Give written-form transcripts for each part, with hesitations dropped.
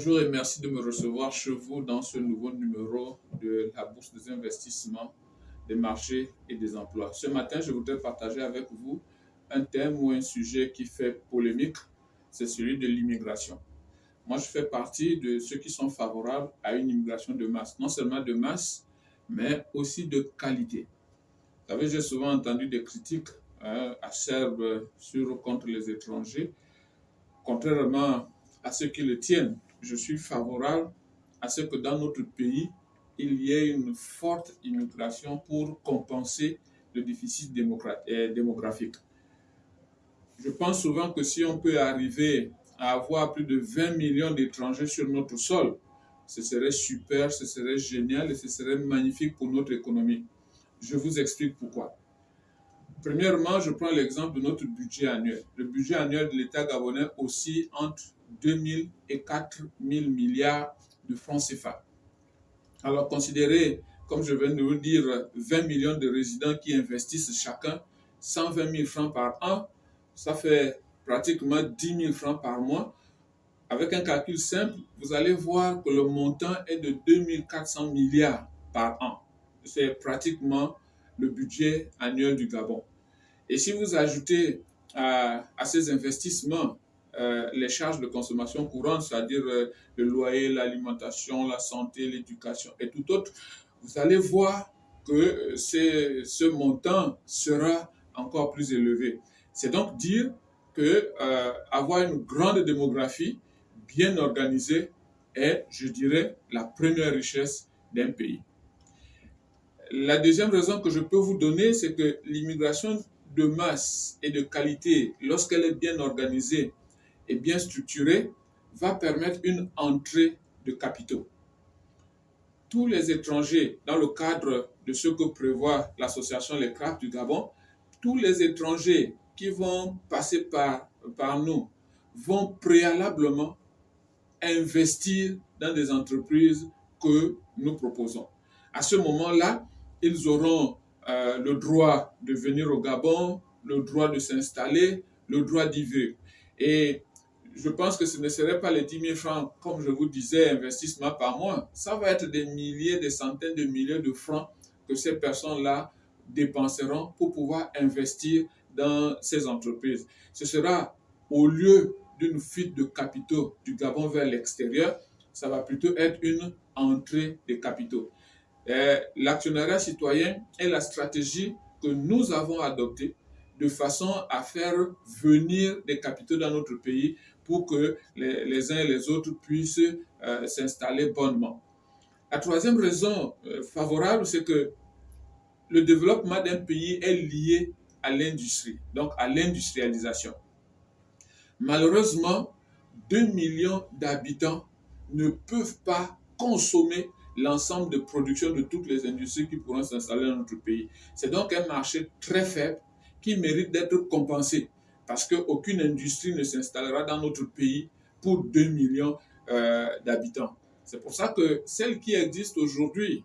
Bonjour et merci de me recevoir chez vous dans ce nouveau numéro de la Bourse des investissements, des marchés et des emplois. Ce matin, je voudrais partager avec vous un thème ou un sujet qui fait polémique, c'est celui de l'immigration. Moi, je fais partie de ceux qui sont favorables à une immigration de masse, non seulement de masse, mais aussi de qualité. Vous savez, j'ai souvent entendu des critiques acerbes contre les étrangers, contrairement à ceux qui le tiennent. Je suis favorable à ce que dans notre pays, il y ait une forte immigration pour compenser le déficit démographique. Je pense souvent que si on peut arriver à avoir plus de 20 millions d'étrangers sur notre sol, ce serait super, ce serait génial et ce serait magnifique pour notre économie. Je vous explique pourquoi. Premièrement, je prends l'exemple de notre budget annuel. Le budget annuel de l'État gabonais oscille entre 2 000 et 4 000 milliards de francs CFA. Alors, considérez, comme je viens de vous dire, 20 millions de résidents qui investissent chacun 120 000 francs par an, ça fait pratiquement 10 000 francs par mois. Avec un calcul simple, vous allez voir que le montant est de 2 400 milliards par an. C'est pratiquement le budget annuel du Gabon. Et si vous ajoutez à ces investissements les charges de consommation courante, c'est-à-dire le loyer, l'alimentation, la santé, l'éducation et tout autre, vous allez voir que ce montant sera encore plus élevé. C'est donc dire que avoir une grande démographie bien organisée est, je dirais, la première richesse d'un pays. La deuxième raison que je peux vous donner, c'est que l'immigration de masse et de qualité, lorsqu'elle est bien organisée et bien structurée, va permettre une entrée de capitaux. Tous les étrangers, dans le cadre de ce que prévoit l'association Les Crafts du Gabon, tous les étrangers qui vont passer par nous vont préalablement investir dans des entreprises que nous proposons. À ce moment-là, ils auront le droit de venir au Gabon, le droit de s'installer, le droit d'y vivre. Et je pense que ce ne serait pas les 10 000 francs, comme je vous disais, investissement par mois. Ça va être des milliers, des centaines de milliers de francs que ces personnes-là dépenseront pour pouvoir investir dans ces entreprises. Ce sera au lieu d'une fuite de capitaux du Gabon vers l'extérieur, ça va plutôt être une entrée de capitaux. L'actionnariat citoyen est la stratégie que nous avons adoptée de façon à faire venir des capitaux dans notre pays pour que les uns et les autres puissent s'installer bonnement. La troisième raison favorable, c'est que le développement d'un pays est lié à l'industrie, donc à l'industrialisation. Malheureusement, 2 millions d'habitants ne peuvent pas consommer l'ensemble de production de toutes les industries qui pourront s'installer dans notre pays. C'est donc un marché très faible qui mérite d'être compensé parce qu'aucune industrie ne s'installera dans notre pays pour 2 millions d'habitants. C'est pour ça que celles qui existent aujourd'hui,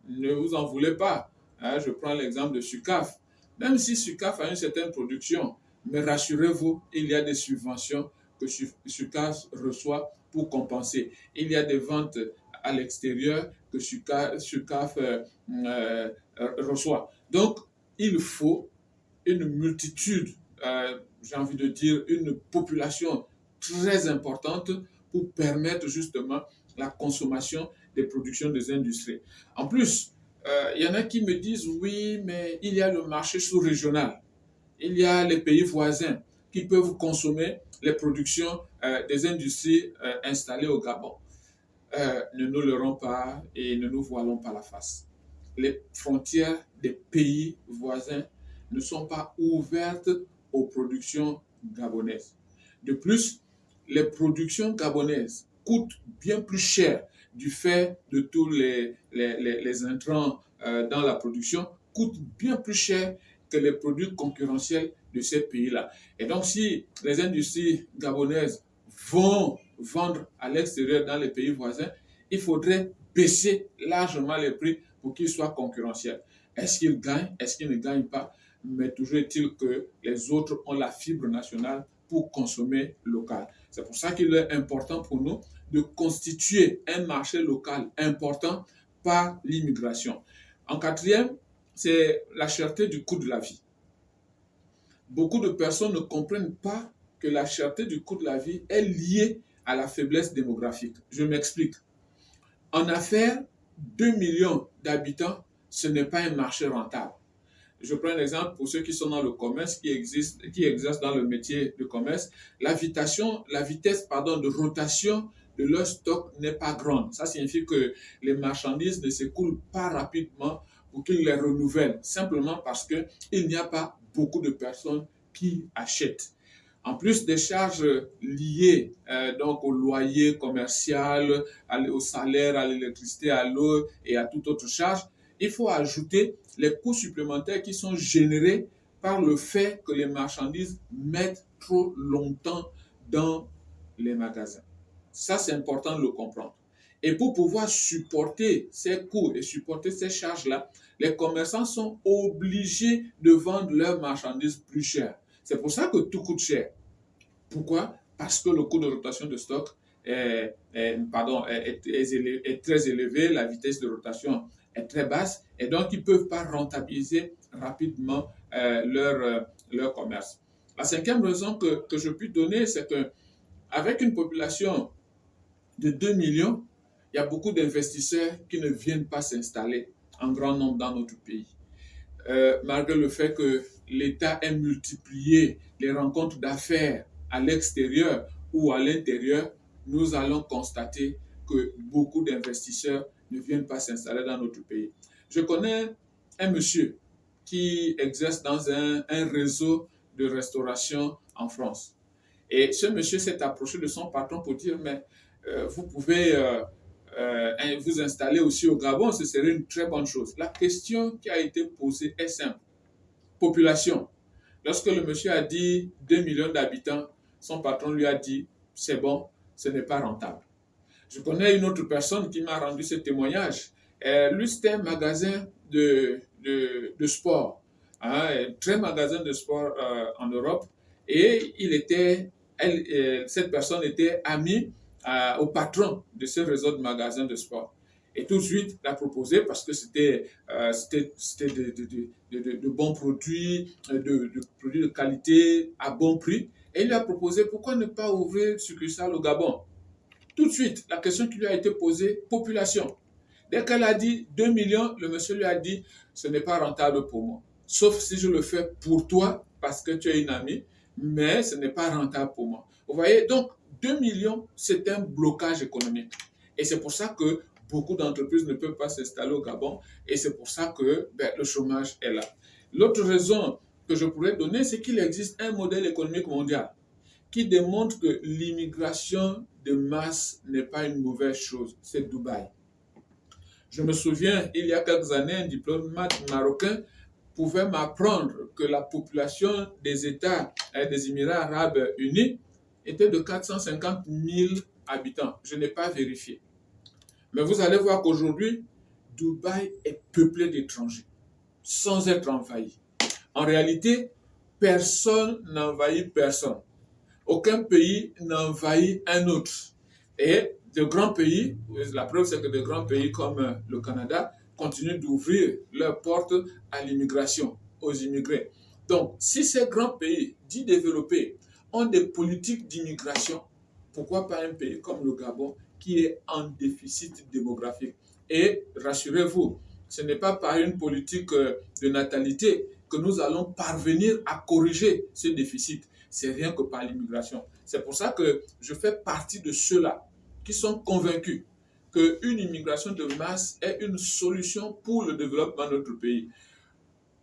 ne vous en voulez pas. Je prends l'exemple de SUCAF. Même si SUCAF a une certaine production, mais rassurez-vous, il y a des subventions que SUCAF reçoit pour compenser. Il y a des ventes à l'extérieur que SUCAF reçoit. Donc, il faut une multitude, j'ai envie de dire, une population très importante pour permettre justement la consommation des productions des industries. En plus, il y en a qui me disent, oui, mais il y a le marché sous-régional. Il y a les pays voisins qui peuvent consommer les productions des industries installées au Gabon. Ne nous leurrons pas et ne nous voilons pas la face. Les frontières des pays voisins ne sont pas ouvertes aux productions gabonaises. De plus, les productions gabonaises coûtent bien plus cher du fait de tous les intrants dans la production, coûtent bien plus cher que les produits concurrentiels de ces pays-là. Et donc, si les industries gabonaises vont vendre à l'extérieur dans les pays voisins, il faudrait baisser largement les prix pour qu'ils soient concurrentiels. Est-ce qu'ils gagnent? Est-ce qu'ils ne gagnent pas? Mais toujours est-il que les autres ont la fibre nationale pour consommer local. C'est pour ça qu'il est important pour nous de constituer un marché local important par l'immigration. En quatrième, c'est la cherté du coût de la vie. Beaucoup de personnes ne comprennent pas que la cherté du coût de la vie est liée à la faiblesse démographique. Je m'explique. En affaires, 2 millions d'habitants, ce n'est pas un marché rentable. Je prends un exemple pour ceux qui sont dans le commerce, qui exercent dans le métier de commerce. La vitesse de rotation de leur stock n'est pas grande. Ça signifie que les marchandises ne s'écoulent pas rapidement pour qu'ils les renouvellent, simplement parce qu'il n'y a pas beaucoup de personnes qui achètent. En plus des charges liées donc au loyer commercial, au salaire, à l'électricité, à l'eau et à toute autre charge, il faut ajouter les coûts supplémentaires qui sont générés par le fait que les marchandises mettent trop longtemps dans les magasins. Ça, c'est important de le comprendre. Et pour pouvoir supporter ces coûts et supporter ces charges-là, les commerçants sont obligés de vendre leurs marchandises plus chères. C'est pour ça que tout coûte cher. Pourquoi? Parce que le coût de rotation de stock est très élevé, la vitesse de rotation est très basse et donc ils ne peuvent pas rentabiliser rapidement leur commerce. La cinquième raison que je puis donner, c'est qu'avec une population de 2 millions, il y a beaucoup d'investisseurs qui ne viennent pas s'installer en grand nombre dans notre pays. Malgré le fait que l'État ait multiplié les rencontres d'affaires à l'extérieur ou à l'intérieur, nous allons constater que beaucoup d'investisseurs ne viennent pas s'installer dans notre pays. Je connais un monsieur qui exerce dans un réseau de restauration en France. Et ce monsieur s'est approché de son patron pour dire, mais vous pouvez vous installer aussi au Gabon, ce serait une très bonne chose. La question qui a été posée est simple. Population. Lorsque le monsieur a dit 2 millions d'habitants, son patron lui a dit, c'est bon, ce n'est pas rentable. Je connais une autre personne qui m'a rendu ce témoignage. Lui, c'était un magasin de sport, un très magasin de sport en Europe. Et cette personne était amie au patron de ce réseau de magasins de sport. Et tout de suite, l'a proposé parce que c'était de bons produits, de produits de qualité à bon prix. Et il lui a proposé pourquoi ne pas ouvrir une succursale au Gabon. Tout de suite, la question qui lui a été posée, population. Dès qu'elle a dit 2 millions, le monsieur lui a dit ce n'est pas rentable pour moi. Sauf si je le fais pour toi parce que tu es une amie, mais ce n'est pas rentable pour moi. Vous voyez, donc 2 millions, c'est un blocage économique. Et c'est pour ça que beaucoup d'entreprises ne peuvent pas s'installer au Gabon et c'est pour ça que le chômage est là. L'autre raison que je pourrais donner, c'est qu'il existe un modèle économique mondial qui démontre que l'immigration de masse n'est pas une mauvaise chose. C'est Dubaï. Je me souviens, il y a quelques années, un diplomate marocain pouvait m'apprendre que la population des États des Émirats arabes unis était de 450 000 habitants. Je n'ai pas vérifié. Mais vous allez voir qu'aujourd'hui, Dubaï est peuplé d'étrangers, sans être envahi. En réalité, personne n'envahit personne. Aucun pays n'envahit un autre. Et de grands pays, la preuve c'est que de grands pays comme le Canada continuent d'ouvrir leurs portes à l'immigration, aux immigrés. Donc, si ces grands pays dits développés ont des politiques d'immigration, pourquoi pas un pays comme le Gabon qui est en déficit démographique? Et rassurez-vous, ce n'est pas par une politique de natalité que nous allons parvenir à corriger ce déficit. C'est rien que par l'immigration. C'est pour ça que je fais partie de ceux-là qui sont convaincus qu'une immigration de masse est une solution pour le développement de notre pays.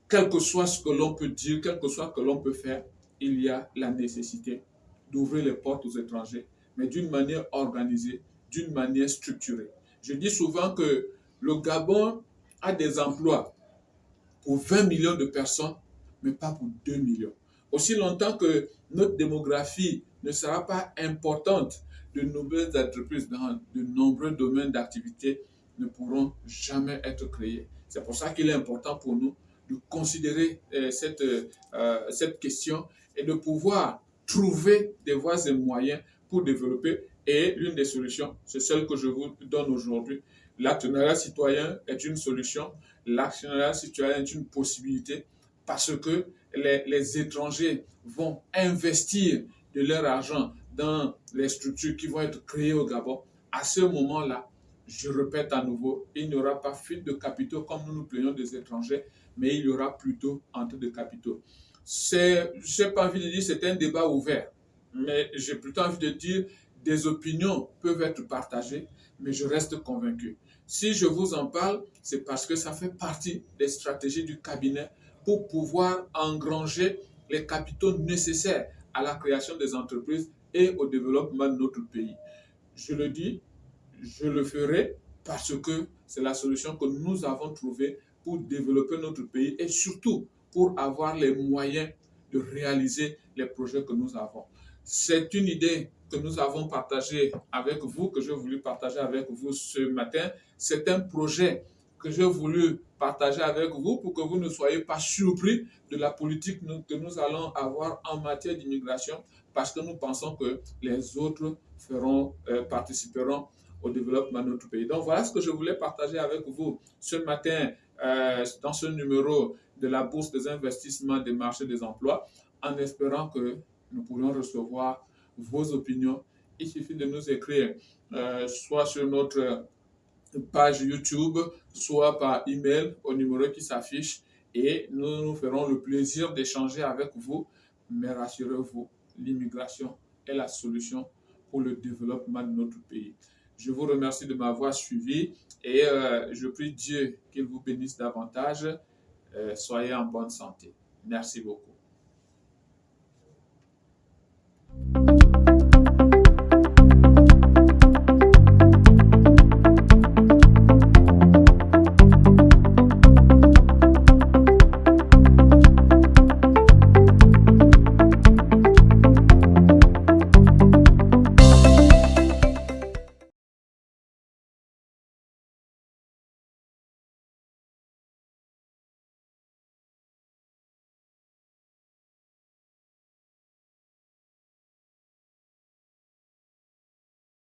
Quel que soit ce que l'on peut dire, quel que soit ce que l'on peut faire, il y a la nécessité d'ouvrir les portes aux étrangers, mais d'une manière organisée, d'une manière structurée. Je dis souvent que le Gabon a des emplois pour 20 millions de personnes, mais pas pour 2 millions. Aussi longtemps que notre démographie ne sera pas importante, de nouvelles entreprises dans de nombreux domaines d'activité ne pourront jamais être créées. C'est pour ça qu'il est important pour nous de considérer cette question et de pouvoir trouver des voies et moyens pour développer. Et l'une des solutions, c'est celle que je vous donne aujourd'hui. L'actionnariat citoyen est une solution. L'actionnariat citoyen est une possibilité parce que les étrangers vont investir de leur argent dans les structures qui vont être créées au Gabon. À ce moment-là, je répète à nouveau, il n'y aura pas fuite de capitaux comme nous nous plaignons des étrangers, mais il y aura plutôt entrée de capitaux. Je n'ai pas envie de dire que c'est un débat ouvert, mais j'ai plutôt envie de dire des opinions peuvent être partagées, mais je reste convaincu. Si je vous en parle, c'est parce que ça fait partie des stratégies du cabinet pour pouvoir engranger les capitaux nécessaires à la création des entreprises et au développement de notre pays. Je le dis, je le ferai parce que c'est la solution que nous avons trouvée pour développer notre pays et surtout pour avoir les moyens de réaliser les projets que nous avons. C'est une idée que nous avons partagée avec vous, que j'ai voulu partager avec vous ce matin. C'est un projet que j'ai voulu partager avec vous pour que vous ne soyez pas surpris de la politique que nous allons avoir en matière d'immigration parce que nous pensons que les autres participeront au développement de notre pays. Donc voilà ce que je voulais partager avec vous ce matin dans ce numéro de la Bourse des investissements des marchés des emplois, en espérant que nous pourrions recevoir vos opinions. Il suffit de nous écrire soit sur notre page YouTube, soit par email au numéro qui s'affiche et nous nous ferons le plaisir d'échanger avec vous. Mais rassurez-vous, l'immigration est la solution pour le développement de notre pays. Je vous remercie de m'avoir suivi et je prie Dieu qu'il vous bénisse davantage. Soyez en bonne santé. Merci beaucoup.